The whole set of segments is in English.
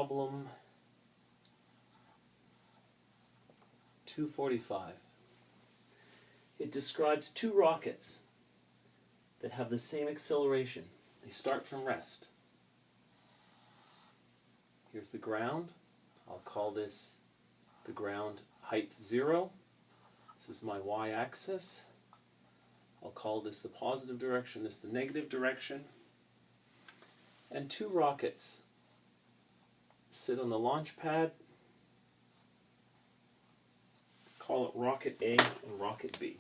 problem 245. It describes two rockets that have the same acceleration. They start from rest. Here's the ground. I'll call this the ground height 0. This is my y-axis. I'll call this the positive direction, this the negative direction. And two rockets sit on the launch pad. Call it rocket A and rocket B.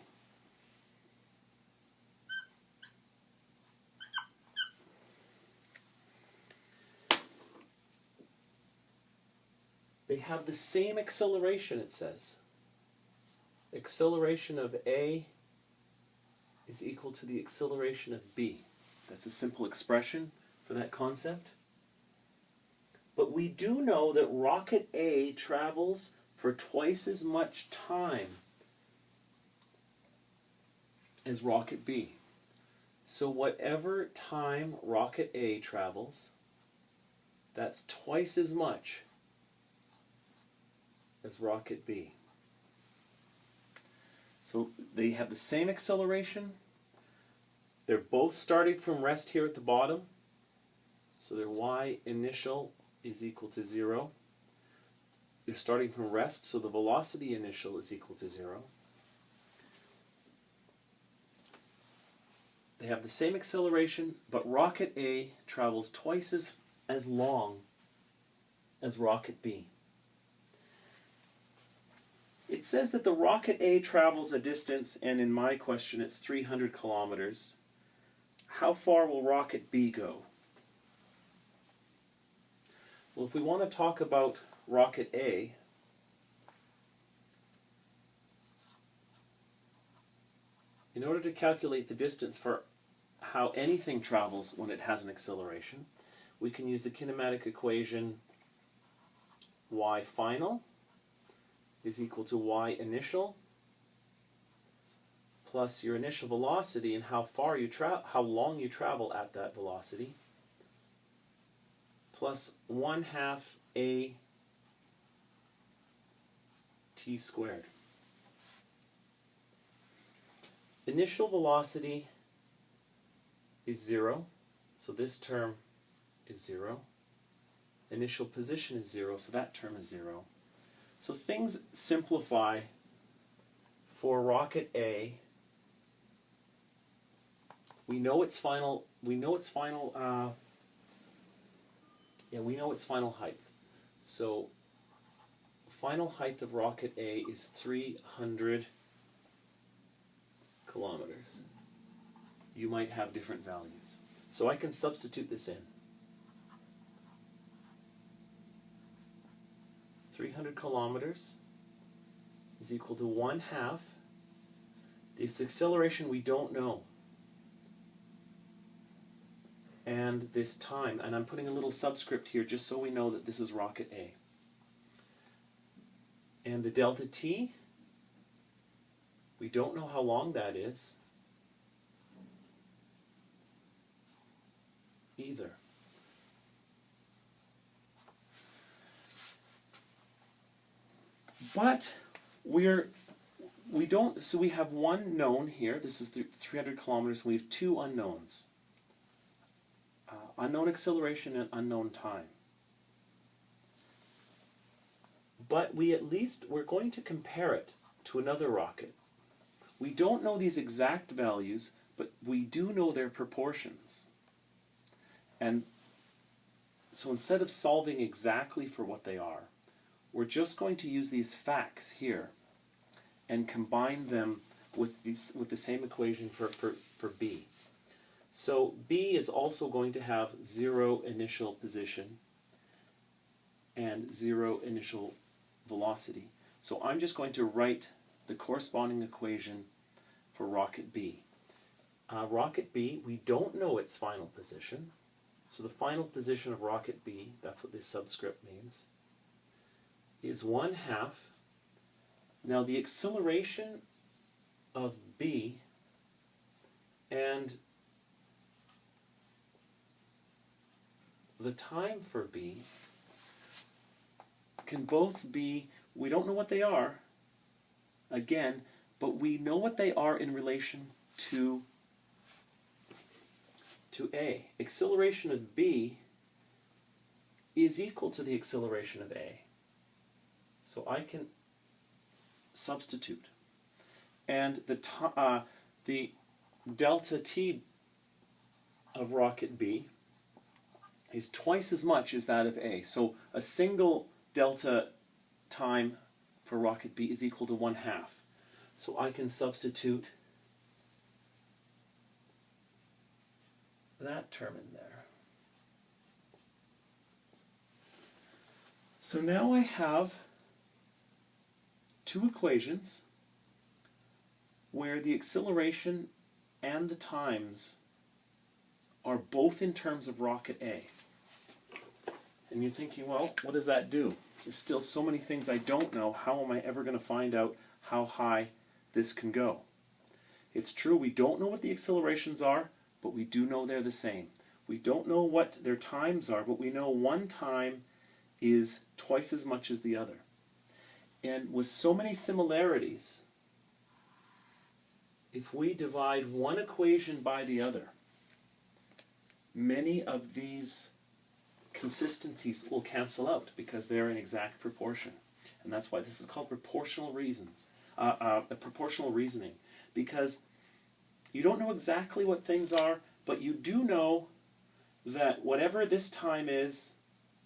They have the same acceleration, it says. Acceleration of A is equal to the acceleration of B. That's a simple expression for that concept. But we do know that rocket A travels for twice as much time as rocket B. So whatever time rocket A travels, that's twice as much as rocket B. So they have the same acceleration. They're both starting from rest here at the bottom. So their y initial is equal to 0. They're starting from rest, so the velocity initial is equal to 0. They have the same acceleration, but rocket A travels twice as long as rocket B. It says that the rocket A travels a distance, and in my question it's 300 kilometers. How far will rocket B go? Well, if we want to talk about rocket A, in order to calculate the distance for how anything travels when it has an acceleration, we can use the kinematic equation y final is equal to y initial plus your initial velocity and how long you travel at that velocity plus 1/2 a t squared. Initial velocity is 0, so this term is 0. Initial position is 0, so that term is 0. So things simplify for rocket A. We know its final height. So final height of rocket A is 300 kilometers. You might have different values. So I can substitute this in. 300 kilometers is equal to 1/2. This acceleration we don't know. And this time, and I'm putting a little subscript here just so we know that this is rocket A. And the delta t, we don't know how long that is either. But so we have one known here. This is 300 kilometers. We have two unknowns. Unknown acceleration and unknown time. But we're going to compare it to another rocket. We don't know these exact values, but we do know their proportions. And so instead of solving exactly for what they are, we're just going to use these facts here and combine them with the same equation for B. So B is also going to have 0 initial position and 0 initial velocity. So I'm just going to write the corresponding equation for rocket B. Rocket B, we don't know its final position. So the final position of rocket B, that's what this subscript means, is 1/2. Now the acceleration of B and the time for B, can both be, we don't know what they are, again, but we know what they are in relation to A. Acceleration of B is equal to the acceleration of A. So I can substitute. And the delta t of rocket B is twice as much as that of A. So a single delta time for rocket B is equal to 1/2. So I can substitute that term in there. So now I have two equations where the acceleration and the times are both in terms of rocket A. And you're thinking, well, what does that do? There's still so many things I don't know. How am I ever going to find out how high this can go? It's true, we don't know what the accelerations are, but we do know they're the same. We don't know what their times are, but we know one time is twice as much as the other. And with so many similarities, if we divide one equation by the other, many of these consistencies will cancel out because they're in exact proportion. And that's why this is called proportional reasoning. Because you don't know exactly what things are, but you do know that whatever this time is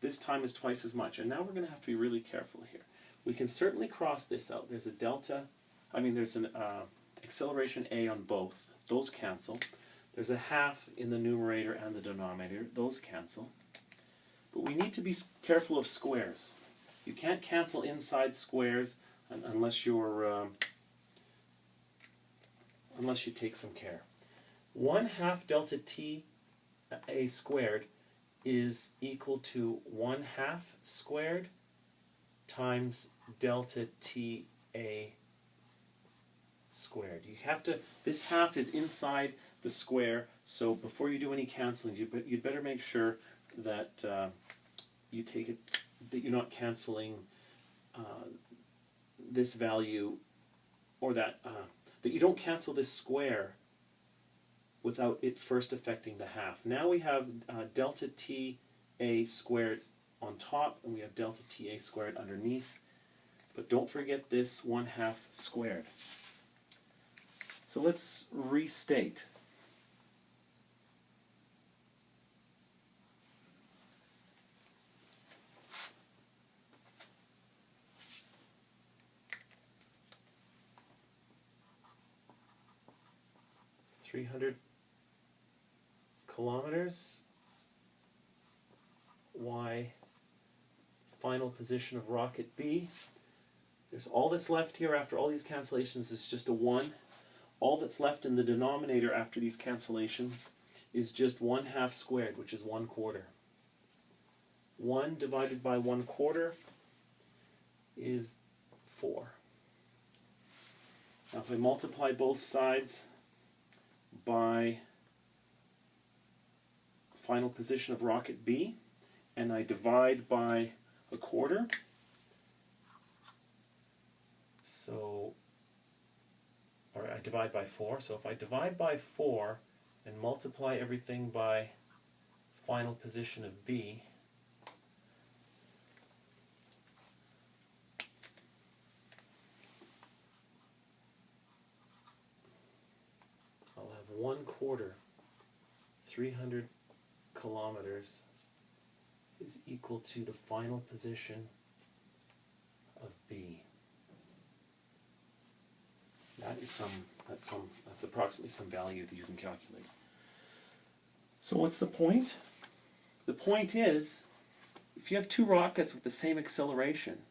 twice as much. And now we're going to have to be really careful here. We can certainly cross this out. There's a delta, there's an acceleration A on both. Those cancel. There's a 1/2 in the numerator and the denominator. Those cancel. But we need to be careful of squares. You can't cancel inside squares unless you take some care. 1/2 delta t a squared is equal to 1/2 squared times delta t a squared. You have to, this 1/2 is inside the square, so before you do any canceling, you'd better make sure that you take it, that you're not canceling this value, or that you don't cancel this square without it first affecting the 1/2. Now we have delta t a squared on top, and we have delta t a squared underneath. But don't forget this 1/2 squared. So let's restate. kilometers, y final position of rocket B. There's all that's left here after all these cancellations is just a 1. All that's left in the denominator after these cancellations is just 1/2 squared, which is 1/4. 1 divided by 1/4 is 4. Now if I multiply both sides by final position of rocket B, and I divide by 1/4, or I divide by 4, so if I divide by 4 and multiply everything by final position of B, I'll have 1/4, 300 kilometers is equal to the final position of B. That's approximately some value that you can calculate. So what's the point? The point is, if you have two rockets with the same acceleration,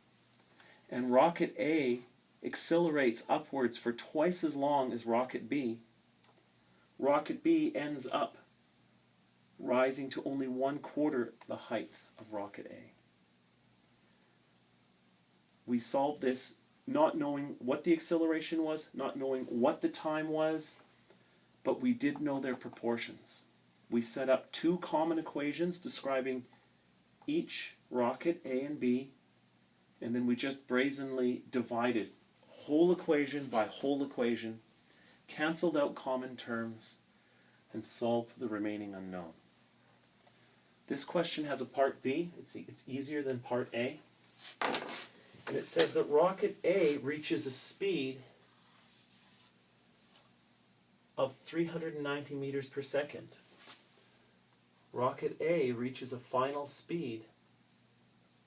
and rocket A accelerates upwards for twice as long as rocket B ends up rising to only 1/4 the height of rocket A. We solved this not knowing what the acceleration was, not knowing what the time was, but we did know their proportions. We set up two common equations describing each rocket, A and B, And then we just brazenly divided whole equation by whole equation, canceled out common terms, and solved the remaining unknown. This question has a part B. It's easier than part A. And it says that rocket A reaches a speed of 390 meters per second. Rocket A reaches a final speed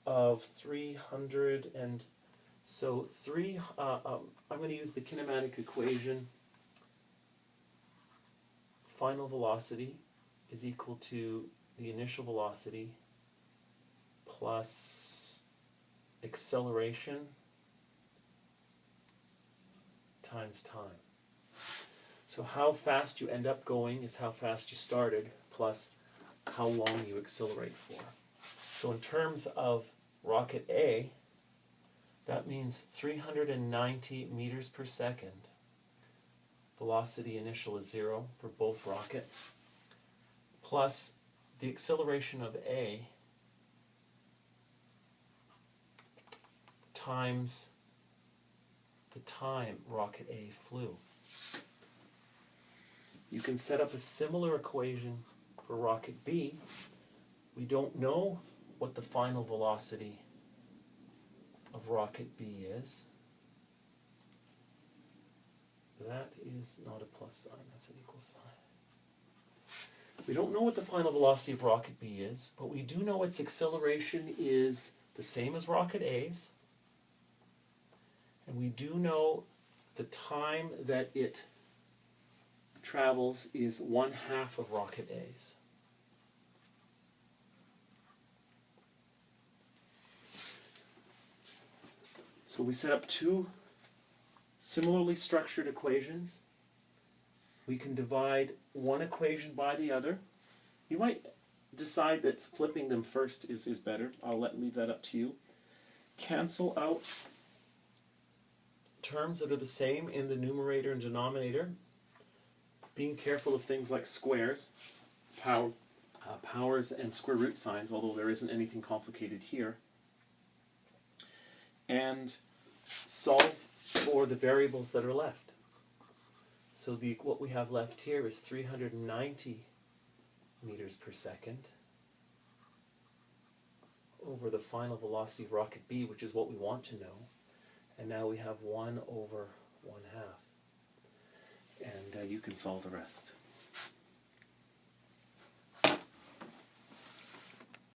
of 300 and so I'm going to use the kinematic equation. Final velocity is equal to the initial velocity plus acceleration times time. So how fast you end up going is how fast you started plus how long you accelerate for. So in terms of rocket A, that means 390 meters per second. Velocity initial is 0 for both rockets, plus the acceleration of A times the time rocket A flew. You can set up a similar equation for rocket B. We don't know what the final velocity of rocket B is. That is not a plus sign, that's an equal sign. We don't know what the final velocity of rocket B is, but we do know its acceleration is the same as rocket A's, and we do know the time that it travels is 1/2 of rocket A's. So we set up two similarly structured equations. We can divide one equation by the other. You might decide that flipping them first is better. I'll leave that up to you. Cancel out terms that are the same in the numerator and denominator. Being careful of things like squares, powers, and square root signs, although there isn't anything complicated here. And solve for the variables that are left. So what we have left here is 390 meters per second over the final velocity of rocket B, which is what we want to know. And now we have 1/1/2. And you can solve the rest.